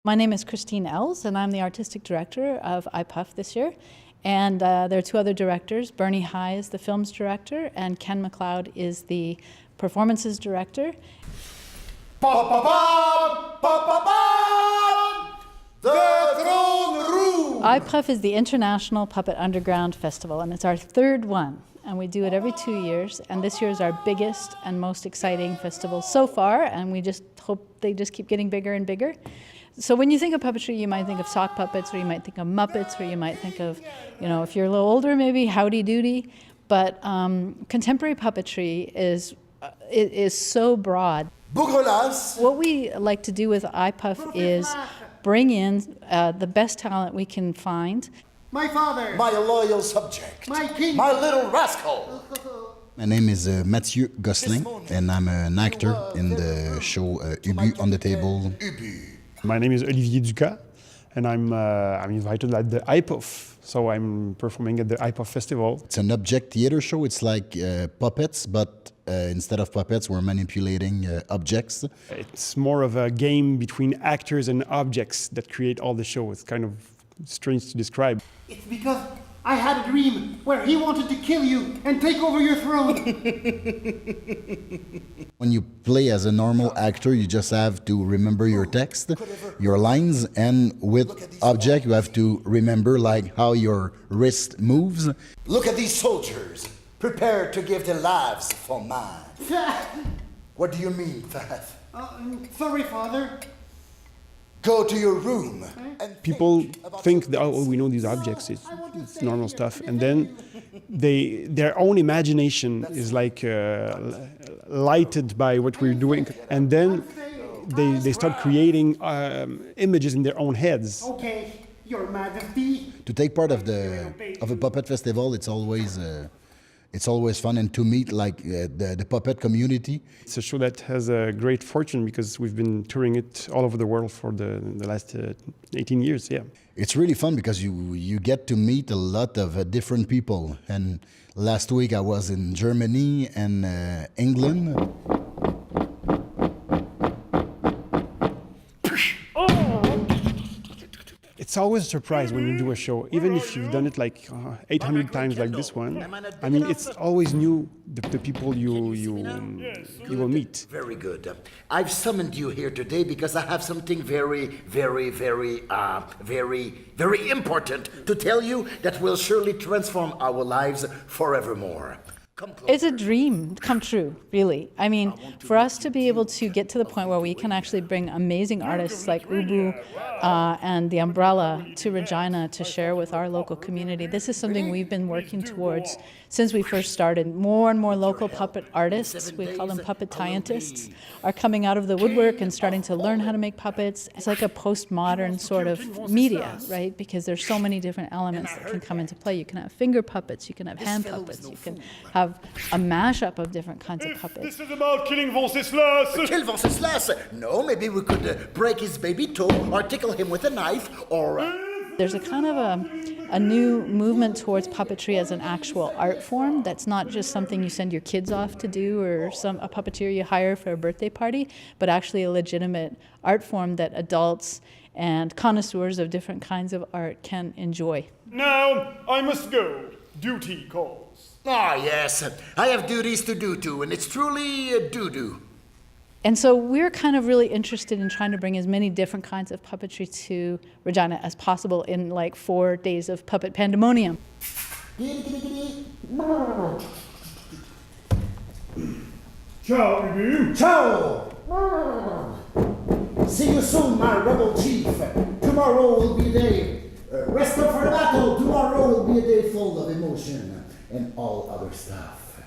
My name is Christine Els, and I'm the artistic director of iPuff this year. And there are two other directors. Bernie High is the films director, and Ken McLeod is the performances director. The Throne Room! iPuff is the International Puppet Underground Festival, and it's our third one. And we do it every 2 years, and this year is our biggest and most exciting festival so far, and we just hope they just keep getting bigger and bigger. So when you think of puppetry, you might think of sock puppets, or you might think of Muppets, or you might think of, if you're a little older, maybe Howdy Doody. But contemporary puppetry is so broad. What we like to do with iPuff is bring in the best talent we can find. My father! My loyal subject! My king! My little rascal! My name is Mathieu Gosselin, and I'm an actor in the show Ubu on the Table. My name is Olivier Ducas, and I'm invited at the iPuff, so I'm performing at the iPuff Festival. It's an object theater show. It's like puppets, but instead of puppets, we're manipulating objects. It's more of a game between actors and objects that create all the show. It's kind of strange to describe. It's because I had a dream where he wanted to kill you and take over your throne. When you play as a normal actor, you just have to remember your text, your lines, and with object, you have to remember like how your wrist moves. Look at these soldiers, prepared to give their lives for mine. What do you mean, Fat? Sorry, Father. Go to your room. People think that, oh, we know these objects, it's normal stuff, and then their own imagination is like lighted by what we're doing, and then they start creating images in their own heads. Okay, Your Majesty. To take part of a puppet festival, it's always fun, and to meet the puppet community. It's a show that has a great fortune because we've been touring it all over the world for the last 18 years, yeah. It's really fun because you get to meet a lot of different people. And last week I was in Germany and England. It's always a surprise when you do a show, even if you've done it like 800 times like this one. I mean, it's always new, the people you will meet. Very good. I've summoned you here today because I have something very, very, very, very important to tell you that will surely transform our lives forevermore. It's a dream come true, really. I mean, for us to be able to get to the point where we can actually bring amazing artists like Ubu and The Umbrella to Regina to share with our local community, this is something we've been working towards since we first started. More and more local puppet artists, we call them puppetientists, are coming out of the woodwork and starting to learn how to make puppets. It's like a postmodern sort of media, right? Because there's so many different elements that can come into play. You can have finger puppets, you can have hand puppets, you can have a mashup of different kinds of puppets. This is about killing Wenceslas! Kill Wenceslas? No, maybe we could break his baby toe or tickle him with a knife or... There's a kind of a new movement towards puppetry as an actual art form that's not just something you send your kids off to do or a puppeteer you hire for a birthday party, but actually a legitimate art form that adults and connoisseurs of different kinds of art can enjoy. Now, I must go. Duty calls. Ah, yes. I have duties to do too, and it's truly a doo-doo. And so we're kind of really interested in trying to bring as many different kinds of puppetry to Regina as possible in like 4 days of puppet pandemonium. Ciao, Ubu. Ciao! See you soon, my rebel chief. Tomorrow will be a day. Rest up for the battle. Tomorrow will be a day full of emotion and all other stuff.